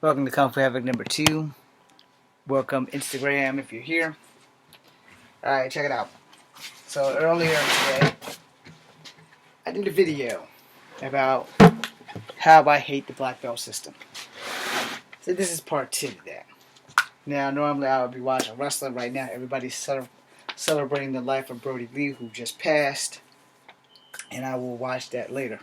Welcome to Kung Fu Havoc number 2. Welcome Instagram if you're here. Alright, check it out. So earlier today, I did a video about how I hate the black belt system. So this is part 2 of that. Now normally I would be watching wrestling right now. Everybody's celebrating the life of Brody Lee, who just passed. And I will watch that later.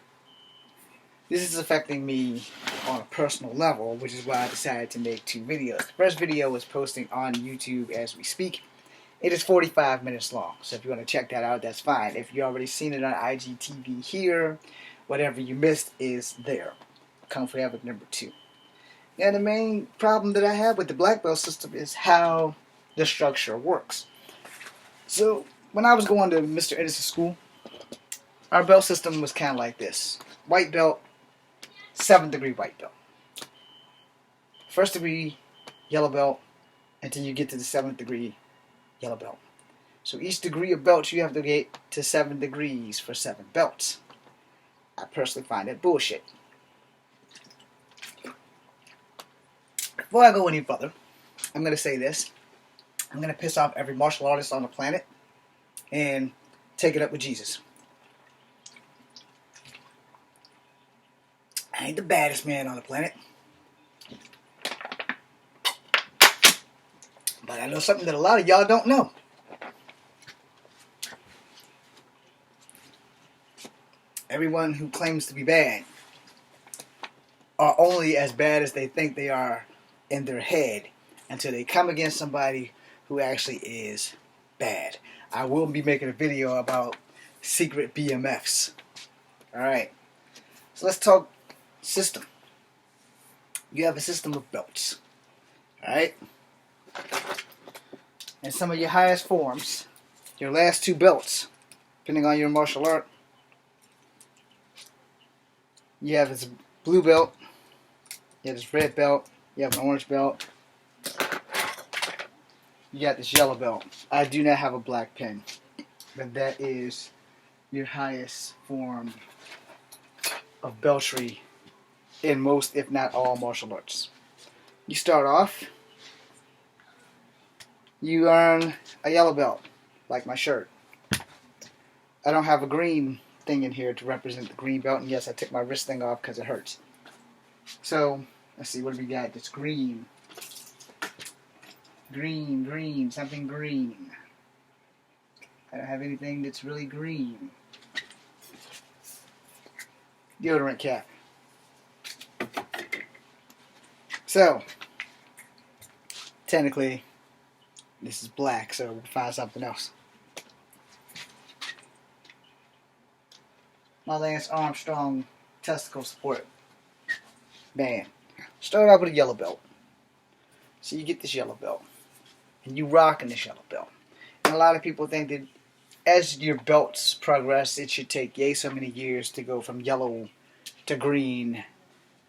This is affecting me on a personal level, which is why I decided to make 2 videos. The first video is posting on YouTube as we speak. It is 45 minutes long, so if you want to check that out, that's fine. If you already seen it on IGTV here, whatever you missed is there. Kung Fu Havoc number 2. Now the main problem that I have with the black belt system is how the structure works. So when I was going to Mr. Edison school, our belt system was kind of like this. White belt, 7th degree white belt. 1st degree yellow belt until you get to the 7th degree yellow belt. So each degree of belt you have to get to 7 degrees for 7 belts. I personally find that bullshit. Before I go any further, I'm going to say this. I'm going to piss off every martial artist on the planet and take it up with Jesus. I ain't the baddest man on the planet. But I know something that a lot of y'all don't know. Everyone who claims to be bad are only as bad as they think they are in their head until they come against somebody who actually is bad. I will be making a video about secret BMFs. Alright. So let's talk system. You have a system of belts. Alright? And some of your highest forms, your last 2 belts, depending on your martial art, you have this blue belt, you have this red belt, you have an orange belt, you got this yellow belt. I do not have a black pen, but that is your highest form of beltry in most, if not all, martial arts. You start off, you earn a yellow belt, like my shirt. I don't have a green thing in here to represent the green belt, and yes, I took my wrist thing off because it hurts. So, let's see, what do we got that's green? Green, something green. I don't have anything that's really green. Deodorant cap. So, technically, this is black, so we'll find something else. My Lance Armstrong testicle support band. Start out with a yellow belt. So you get this yellow belt, and you rock in this yellow belt. And a lot of people think that as your belts progress, it should take yay so many years to go from yellow to green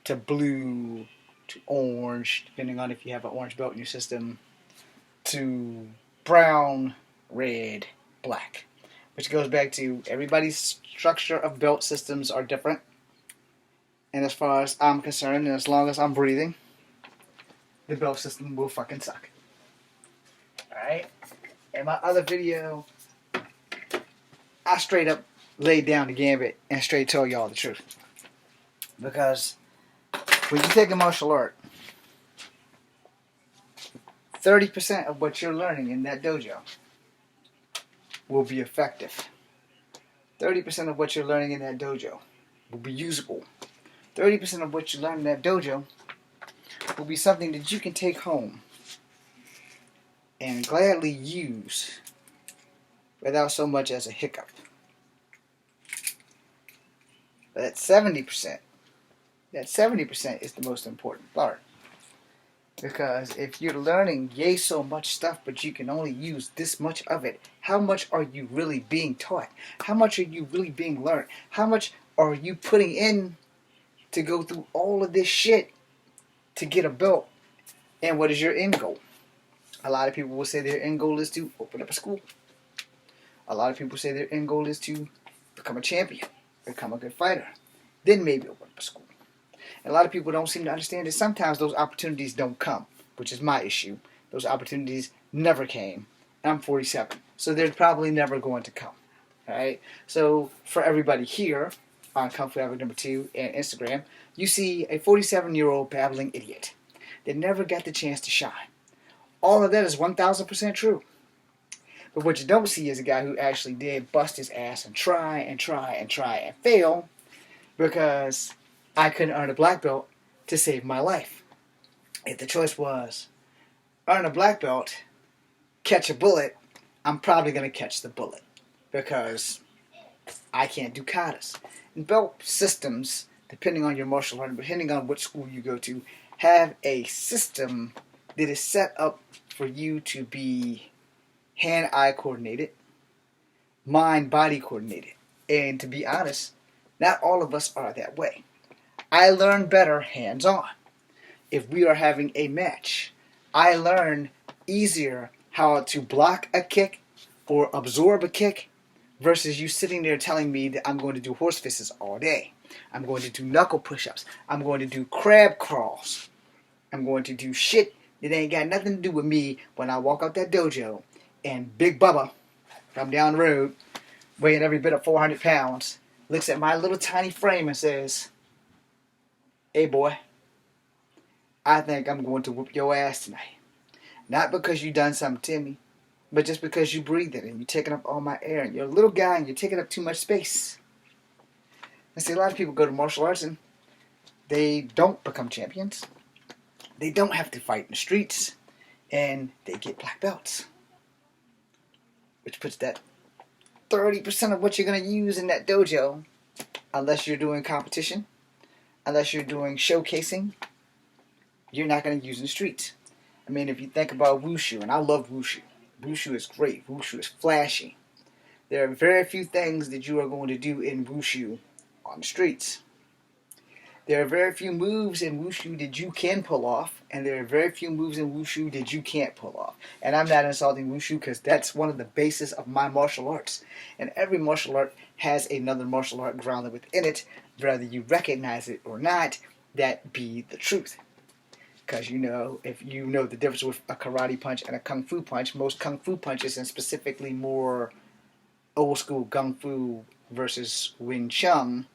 to blue to orange, depending on if you have an orange belt in your system, to brown, red, black. Which goes back to everybody's structure of belt systems are different. And as far as I'm concerned, and as long as I'm breathing, the belt system will fucking suck. Alright? In my other video, I straight up laid down the gambit and straight told y'all the truth. Because when you take a martial art, 30% of what you're learning in that dojo will be effective. 30% of what you're learning in that dojo will be usable. 30% of what you learn in that dojo will be something that you can take home and gladly use without so much as a hiccup. But that 70% is the most important part. Because if you're learning yay so much stuff, but you can only use this much of it, how much are you really being taught? How much are you really being learned? How much are you putting in to go through all of this shit to get a belt? And what is your end goal? A lot of people will say their end goal is to open up a school. A lot of people say their end goal is to become a champion, become a good fighter, then maybe open up a school. And a lot of people don't seem to understand that sometimes those opportunities don't come, which is my issue. Those opportunities never came. I'm 47, so they're probably never going to come. All right. So for everybody here on Kung Fu Addict number 2 and Instagram, you see a 47-year-old babbling idiot that never got the chance to shine. All of that is 1,000% true. But what you don't see is a guy who actually did bust his ass and try and try and try and fail because I couldn't earn a black belt to save my life. If the choice was earn a black belt, catch a bullet, I'm probably going to catch the bullet because I can't do katas. And belt systems, depending on your martial art, depending on which school you go to, have a system that is set up for you to be hand-eye coordinated, mind-body coordinated. And to be honest, not all of us are that way. I learn better hands-on. If we are having a match, I learn easier how to block a kick or absorb a kick versus you sitting there telling me that I'm going to do horse fists all day. I'm going to do knuckle push-ups. I'm going to do crab crawls. I'm going to do shit that ain't got nothing to do with me when I walk out that dojo and Big Bubba from down the road, weighing every bit of 400 pounds, looks at my little tiny frame and says, "Hey boy, I think I'm going to whoop your ass tonight. Not because you done something to me, but just because you breathed it and you're taking up all my air and you're a little guy and you're taking up too much space." And see, a lot of people go to martial arts and they don't become champions. They don't have to fight in the streets and they get black belts. Which puts that 30% of what you're going to use in that dojo, unless you're doing competition, unless you're doing showcasing, you're not going to use in the streets. I mean, if you think about wushu, and I love wushu. Wushu is great. Wushu is flashy. There are very few things that you are going to do in wushu on the streets. There are very few moves in wushu that you can pull off, and there are very few moves in wushu that you can't pull off. And I'm not insulting wushu because that's one of the bases of my martial arts. And every martial art has another martial art grounded within it, whether you recognize it or not. That be the truth. Because if you know the difference with a karate punch and a kung fu punch, most kung fu punches, and specifically more old school kung fu versus Wing Chun.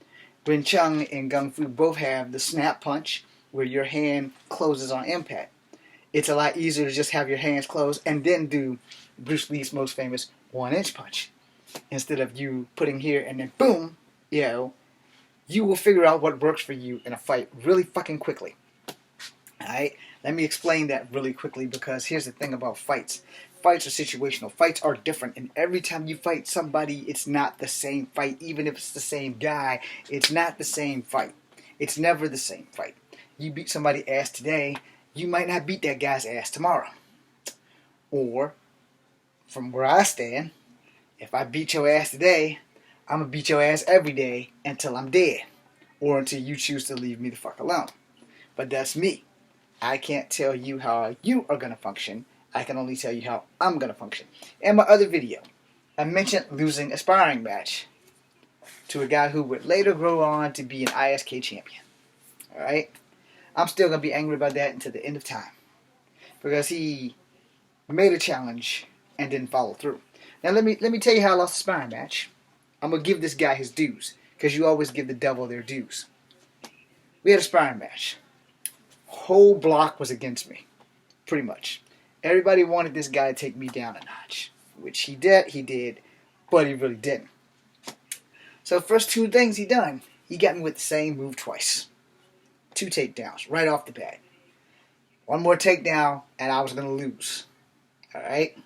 Wing Chun and Kung Fu both have the snap punch where your hand closes on impact. It's a lot easier to just have your hands closed and then do Bruce Lee's most famous 1-inch punch. Instead of you putting here and then boom, you will figure out what works for you in a fight really fucking quickly. Alright? Let me explain that really quickly because here's the thing about fights. Fights are situational. Fights are different. And every time you fight somebody, it's not the same fight. Even if it's the same guy, it's not the same fight. It's never the same fight. You beat somebody's ass today, you might not beat that guy's ass tomorrow. Or, from where I stand, if I beat your ass today, I'm going to beat your ass every day until I'm dead. Or until you choose to leave me the fuck alone. But that's me. I can't tell you how you are going to function. I can only tell you how I'm going to function. In my other video, I mentioned losing a sparring match to a guy who would later grow on to be an ISK champion. Alright? I'm still going to be angry about that until the end of time. Because he made a challenge and didn't follow through. Now let me tell you how I lost the sparring match. I'm going to give this guy his dues. Because you always give the devil their dues. We had a sparring match. Whole block was against me. Pretty much. Everybody wanted this guy to take me down a notch. Which he did, but he really didn't. So first two things he done, he got me with the same move twice. 2 takedowns, right off the bat. One more takedown, and I was going to lose. Alright?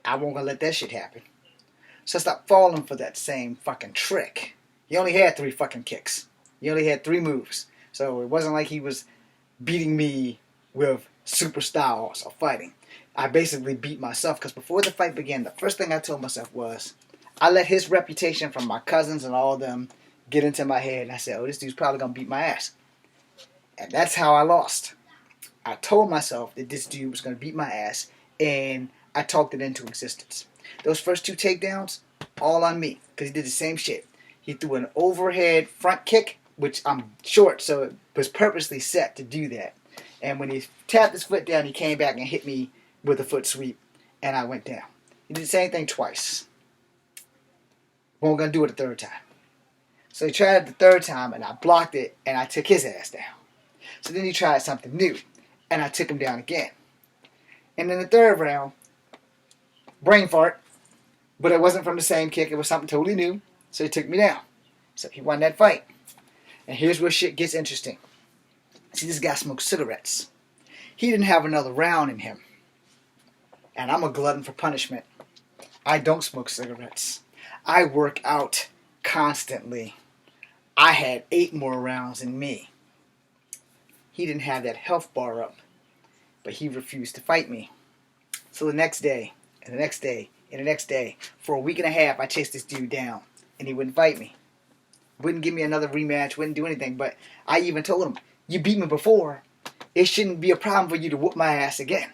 I won't gonna let that shit happen. So I stopped falling for that same fucking trick. He only had 3 fucking kicks. He only had 3 moves. So it wasn't like he was beating me with super styles of fighting. I basically beat myself because before the fight began, the first thing I told myself was, I let his reputation from my cousins and all of them get into my head, and I said, oh, this dude's probably going to beat my ass. And that's how I lost. I told myself that this dude was going to beat my ass, and I talked it into existence. Those first 2 takedowns, all on me, because he did the same shit. He threw an overhead front kick, which I'm short, so it was purposely set to do that. And when he tapped his foot down, he came back and hit me with a foot sweep, and I went down. He did the same thing twice. Wasn't going to do it a third time. So he tried it the third time, and I blocked it, and I took his ass down. So then he tried something new, and I took him down again. And in the third round, brain fart, but it wasn't from the same kick. It was something totally new, so he took me down. So he won that fight. And here's where shit gets interesting. See, this guy smokes cigarettes. He didn't have another round in him. And I'm a glutton for punishment. I don't smoke cigarettes. I work out constantly. I had 8 more rounds in me. He didn't have that health bar up, but he refused to fight me. So the next day, and the next day, and the next day, for a week and a half, I chased this dude down, and he wouldn't fight me. Wouldn't give me another rematch, wouldn't do anything, but I even told him, you beat me before, it shouldn't be a problem for you to whoop my ass again.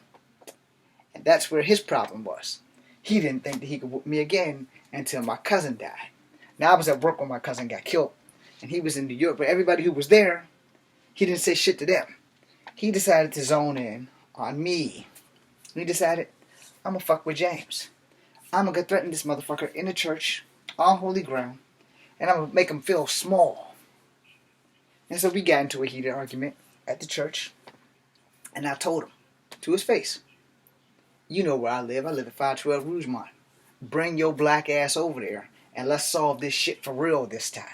And that's where his problem was. He didn't think that he could whoop me again until my cousin died. Now, I was at work when my cousin got killed, and he was in New York, but everybody who was there, he didn't say shit to them. He decided to zone in on me. And he decided, I'm gonna fuck with James. I'm gonna threaten this motherfucker in the church, on holy ground, and I'm gonna make him feel small. And so we got into a heated argument at the church, and I told him, to his face, you know where I live at 512 Rougemont. Bring your black ass over there, and let's solve this shit for real this time.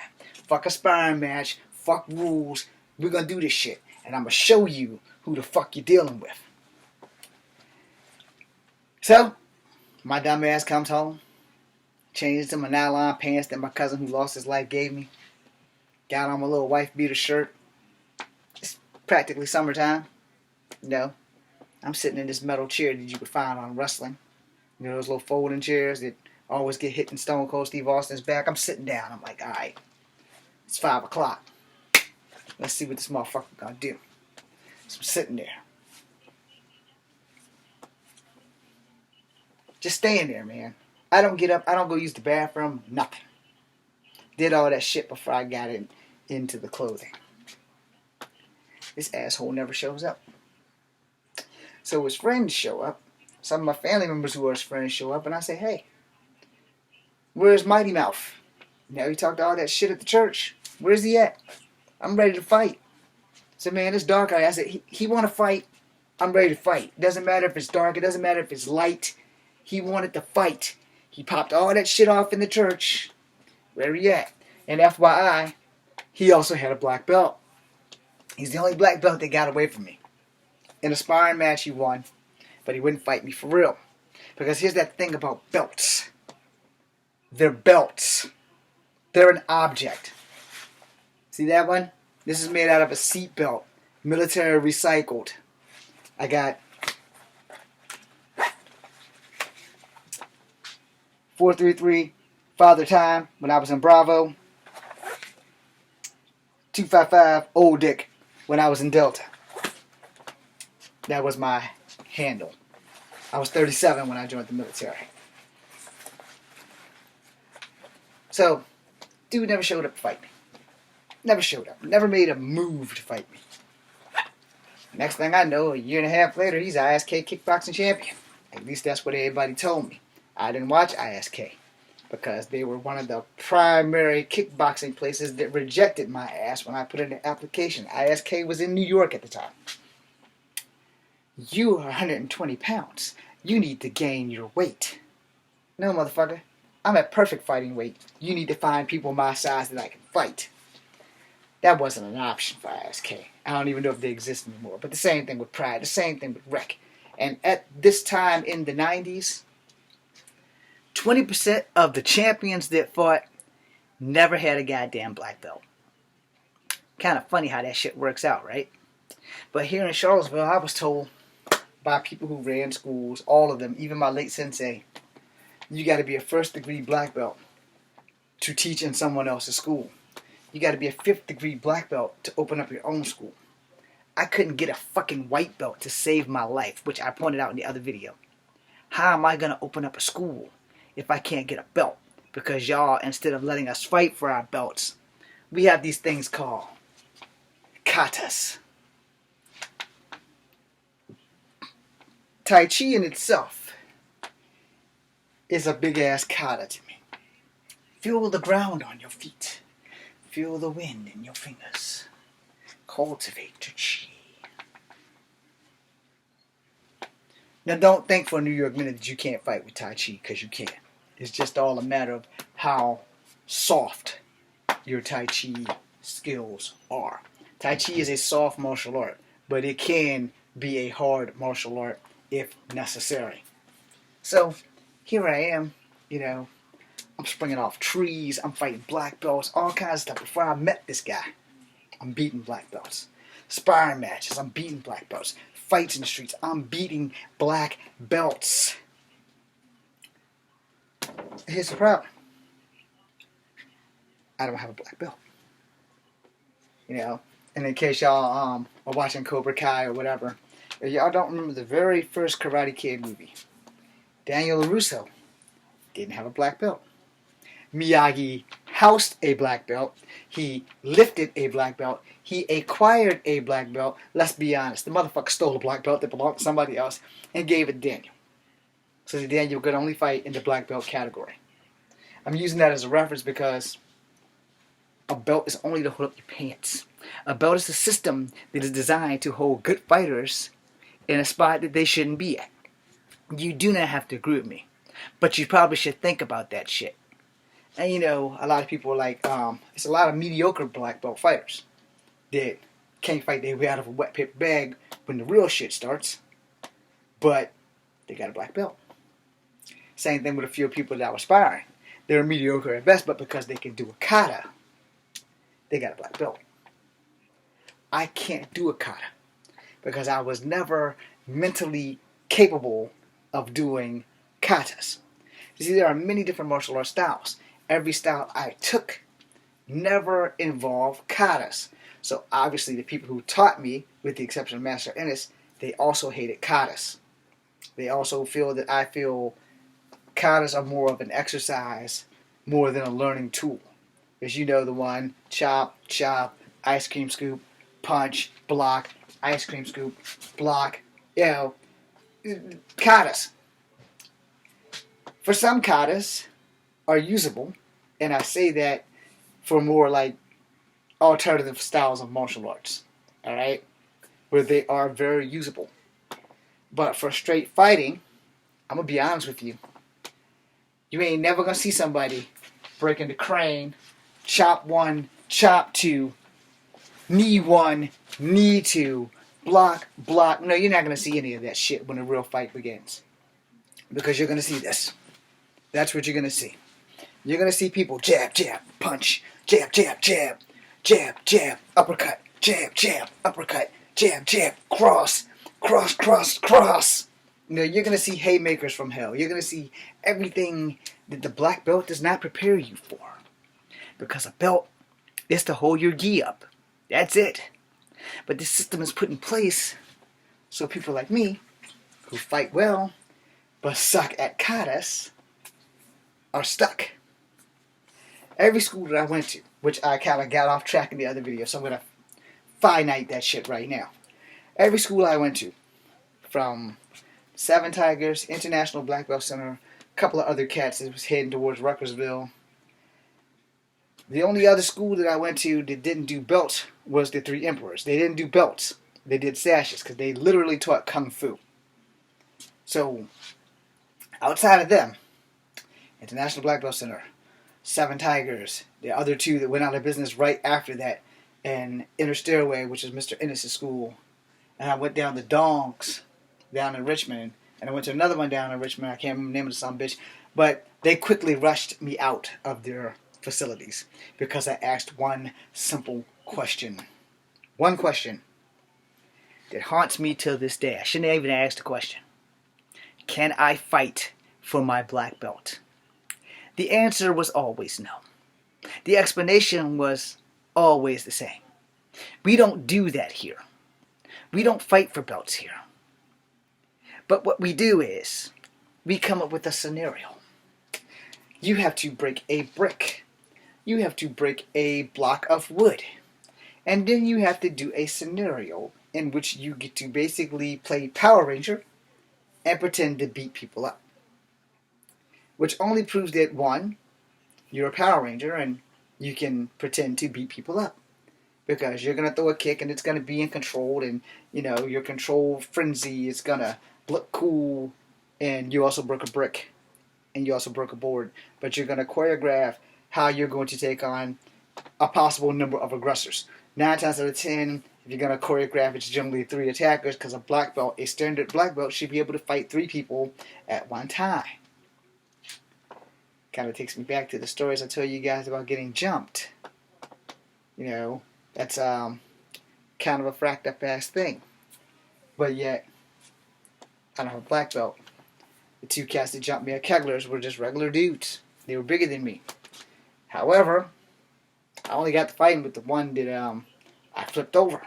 Fuck a sparring match, fuck rules, we're gonna do this shit, and I'm gonna show you who the fuck you're dealing with. So, my dumb ass comes home, changes to my nylon pants that my cousin who lost his life gave me, got on my little wife beater shirt. It's practically summertime. You know, I'm sitting in this metal chair that you could find on wrestling. You know, those little folding chairs that always get hit in Stone Cold Steve Austin's back. I'm sitting down. I'm like, alright, it's 5 o'clock. Let's see what this motherfucker gonna do. So I'm sitting there. Just staying there, man. I don't get up. I don't go use the bathroom. Nothing. Did all that shit before I got into the clothing. This asshole never shows up. So his friends show up. Some of my family members who are his friends show up, and I say, hey, where's Mighty Mouth? Now he talked all that shit at the church. Where's he at? I'm ready to fight. I said, man, it's dark out here. I said, he want to fight. I'm ready to fight. It doesn't matter if it's dark. It doesn't matter if it's light. He wanted to fight. He popped all that shit off in the church. Where he at? And FYI, he also had a black belt. He's the only black belt that got away from me. In a sparring match, he won. But he wouldn't fight me for real. Because here's that thing about belts. They're belts. They're an object. See that one? This is made out of a seat belt. Military recycled. I got 433 Father Time when I was in Bravo. 255 Old Dick when I was in Delta. That was my handle. I was 37 when I joined the military. So, dude never showed up to fight me. Never showed up. Never made a move to fight me. Next thing I know, a year and a half later, he's ISK kickboxing champion. At least that's what everybody told me. I didn't watch ISK because they were one of the primary kickboxing places that rejected my ass when I put in the application. ISK was in New York at the time. You are 120 pounds. You need to gain your weight. No, motherfucker. I'm at perfect fighting weight. You need to find people my size that I can fight. That wasn't an option for ISK. I don't even know if they exist anymore. But the same thing with Pride. The same thing with Rec. And at this time in the 90s, 20% of the champions that fought never had a goddamn black belt. Kind of funny how that shit works out, right? But here in Charlottesville, I was told by people who ran schools, all of them, even my late sensei, you got to be a first degree black belt to teach in someone else's school. You got to be a 5th degree black belt to open up your own school. I couldn't get a fucking white belt to save my life, which I pointed out in the other video. How am I going to open up a school if I can't get a belt? Because y'all, instead of letting us fight for our belts, we have these things called katas. Tai Chi in itself is a big ass kata to me. Feel the ground on your feet. Feel the wind in your fingers. Cultivate your chi. Now don't think for a New York minute that you can't fight with Tai Chi, because you can. It's just all a matter of how soft your Tai Chi skills are. Tai Chi is a soft martial art, but it can be a hard martial art if necessary. So here I am, I'm springing off trees, I'm fighting black belts, all kinds of stuff. Before I met this guy, I'm beating black belts. Sparring matches, I'm beating black belts. Fights in the streets, I'm beating black belts. Here's the problem. I don't have a black belt. And in case y'all are watching Cobra Kai or whatever, if y'all don't remember the very first Karate Kid movie, Daniel LaRusso didn't have a black belt. Miyagi housed a black belt. He lifted a black belt. He acquired a black belt. Let's be honest, the motherfucker stole a black belt that belonged to somebody else and gave it to Daniel. So that Daniel could only fight in the black belt category. I'm using that as a reference because a belt is only to hold up your pants. A belt is a system that is designed to hold good fighters in a spot that they shouldn't be at. You do not have to agree with me, but you probably should think about that shit. And a lot of people are like, it's a lot of mediocre black belt fighters that can't fight their way out of a wet paper bag when the real shit starts, but they got a black belt. Same thing with a few people that were aspiring. They're mediocre at best, but because they can do a kata, they got a black belt. I can't do a kata because I was never mentally capable of doing katas. You see, there are many different martial art styles. Every style I took never involved katas. So obviously the people who taught me, with the exception of Master Ennis, they also hated katas. They also feel that I feel katas are more of an exercise more than a learning tool. Because the one, chop, ice cream scoop, punch, block, ice cream scoop, block, katas. For some katas are usable, and I say that for more like alternative styles of martial arts, alright? Where they are very usable. But for straight fighting, I'm going to be honest with you, you ain't never going to see somebody breaking the crane, chop one, chop two, knee one, knee two, block. No, you're not going to see any of that shit when the real fight begins. Because you're going to see this. That's what you're going to see. You're going to see people jab, punch, jab, uppercut, jab, uppercut, jab, cross. You're going to see haymakers from hell. You're going to see everything that the black belt does not prepare you for. Because a belt is to hold your gi up. That's it. But this system is put in place so people like me, who fight well, but suck at katas, are stuck. Every school that I went to, which I kind of got off track in the other video, so I'm going to finite that shit right now. Every school I went to, from Seven Tigers, International Black Belt Center, a couple of other cats that was heading towards Ruckersville. The only other school that I went to that didn't do belts was the Three Emperors. They didn't do belts. They did sashes because they literally taught Kung Fu. So, outside of them, International Black Belt Center, Seven Tigers, the other two that went out of business right after that, and Inner Stairway, which is Mr. Ennis' school. And I went down the Dongs down in Richmond, and I went to another one down in Richmond. I can't remember the name of the son of a bitch, but they quickly rushed me out of their facilities because I asked one simple question. One question that haunts me till this day. I shouldn't have even asked the question. Can I fight for my black belt? The answer was always no. The explanation was always the same. We don't do that here. We don't fight for belts here. But what we do is, we come up with a scenario. You have to break a brick you have to break a block of wood. And then you have to do a scenario in which you get to basically play Power Ranger and pretend to beat people up. Which only proves that, one, you're a Power Ranger and you can pretend to beat people up. Because you're going to throw a kick and it's going to be in control, and, you know, your control frenzy is going to look cool, and you also broke a brick and you also broke a board. But you're going to choreograph how you're going to take on a possible number of aggressors. 9 times out of 10, if you're going to choreograph, it's generally 3 attackers, because a black belt, a standard black belt, should be able to fight 3 people at one time. Kind of takes me back to the stories I told you guys about getting jumped. You know, that's kind of a fracked up ass thing. But yet, I don't have a black belt. The 2 cats that jumped me at Kegler's were just regular dudes. They were bigger than me. However, I only got to fighting with the one that I flipped over.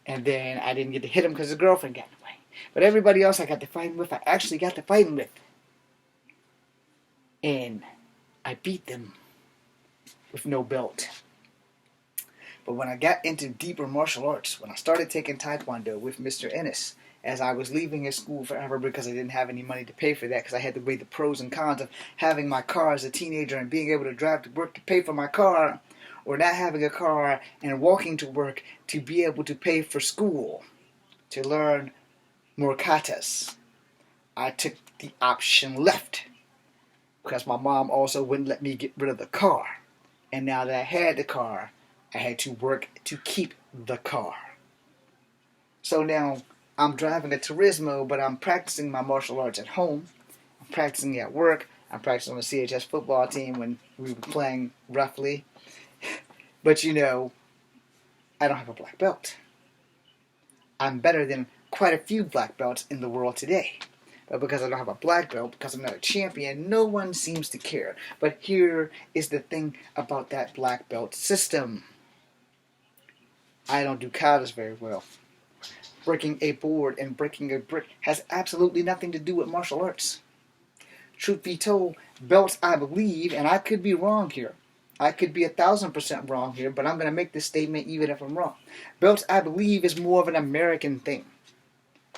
And then I didn't get to hit him because his girlfriend got in the way. But everybody else I got to fighting with, I actually got to fighting with. And I beat them with no belt. But when I got into deeper martial arts, when I started taking Taekwondo with Mr. Ennis, as I was leaving his school forever because I didn't have any money to pay for that, because I had to weigh the pros and cons of having my car as a teenager and being able to drive to work to pay for my car, or not having a car and walking to work to be able to pay for school, to learn more katas. I took the option left, because my mom also wouldn't let me get rid of the car. And now that I had the car, I had to work to keep the car. So now I'm driving a Turismo, but I'm practicing my martial arts at home. I'm practicing at work. I'm practicing on the CHS football team when we were playing roughly. But you know, I don't have a black belt. I'm better than quite a few black belts in the world today. But because I don't have a black belt, because I'm not a champion, no one seems to care. But here is the thing about that black belt system. I don't do katas very well. Breaking a board and breaking a brick has absolutely nothing to do with martial arts. Truth be told, belts, I believe, and I could be wrong here. I could be 1,000% wrong here, but I'm going to make this statement even if I'm wrong. Belts, I believe, is more of an American thing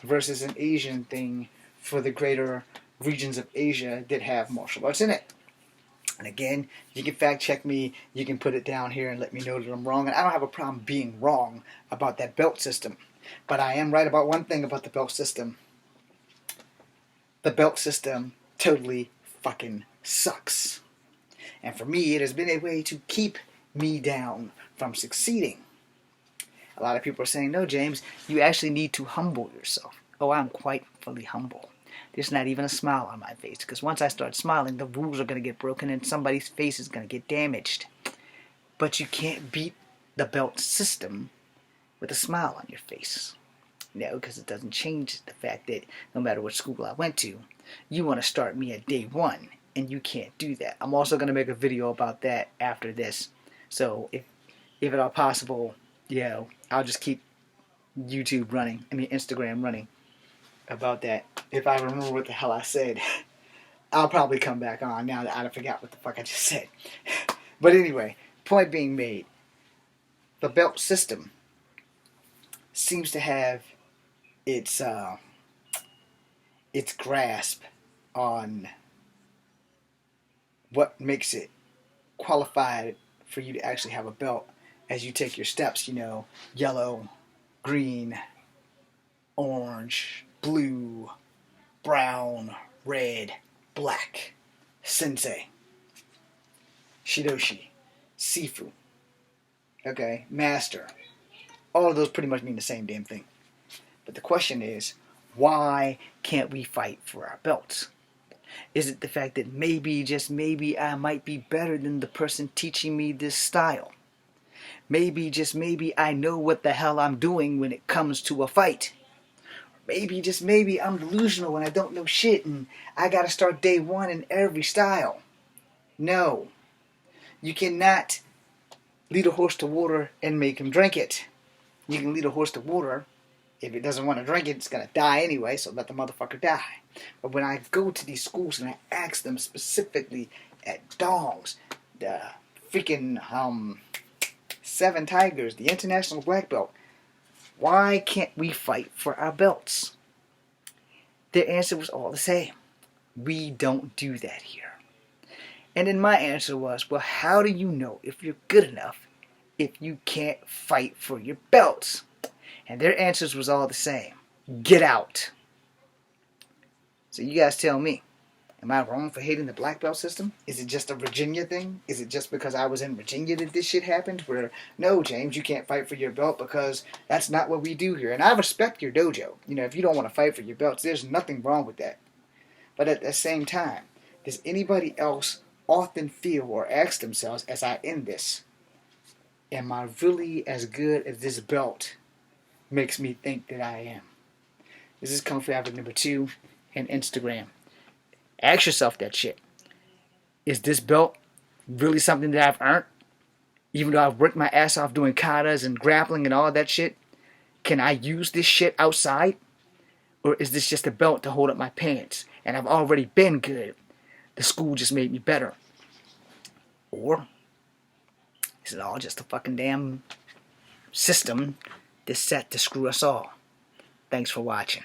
versus an Asian thing for the greater regions of Asia that have martial arts in it. And again, you can fact check me, you can put it down here and let me know that I'm wrong. And I don't have a problem being wrong about that belt system. But I am right about one thing about the belt system. The belt system totally fucking sucks. And for me, it has been a way to keep me down from succeeding. A lot of people are saying, no, James, you actually need to humble yourself. Oh, I'm quite fully humble. There's not even a smile on my face, because once I start smiling, the rules are going to get broken and somebody's face is going to get damaged. But you can't beat the belt system with a smile on your face. No, because it doesn't change the fact that no matter what school I went to, you want to start me at day 1, and you can't do that. I'm also going to make a video about that after this. So if at all possible, I'll just keep Instagram running about that. If I remember what the hell I said, I'll probably come back on now that I forgot what the fuck I just said. But anyway, point being made, the belt system seems to have its grasp on what makes it qualified for you to actually have a belt as you take your steps, yellow, green, orange, blue, brown, red, black, sensei, shidoshi, sifu, master. All of those pretty much mean the same damn thing. But the question is, why can't we fight for our belts? Is it the fact that maybe, just maybe, I might be better than the person teaching me this style? Maybe, just maybe, I know what the hell I'm doing when it comes to a fight. Maybe, just maybe, I'm delusional and I don't know shit and I gotta start day 1 in every style. No. You cannot lead a horse to water and make him drink it. You can lead a horse to water. If it doesn't want to drink it, it's going to die anyway, so let the motherfucker die. But when I go to these schools and I ask them specifically at dongs, the freaking 7 Tigers, the international black belt. Why can't we fight for our belts? Their answer was all the same. We don't do that here. And then my answer was, well, how do you know if you're good enough if you can't fight for your belts? And their answers was all the same. Get out. So you guys tell me, am I wrong for hating the black belt system? Is it just a Virginia thing? Is it just because I was in Virginia that this shit happened? Where, no, James, you can't fight for your belt because that's not what we do here. And I respect your dojo. You know, if you don't want to fight for your belts, there's nothing wrong with that. But at the same time, does anybody else often feel or ask themselves as I end this, am I really as good as this belt makes me think that I am? This is Kung Fu Advocate number 2 and Instagram. Ask yourself that shit. Is this belt really something that I've earned? Even though I've worked my ass off doing katas and grappling and all that shit, can I use this shit outside? Or is this just a belt to hold up my pants? And I've already been good. The school just made me better. Or is it all just a fucking damn system that's set to screw us all? Thanks for watching.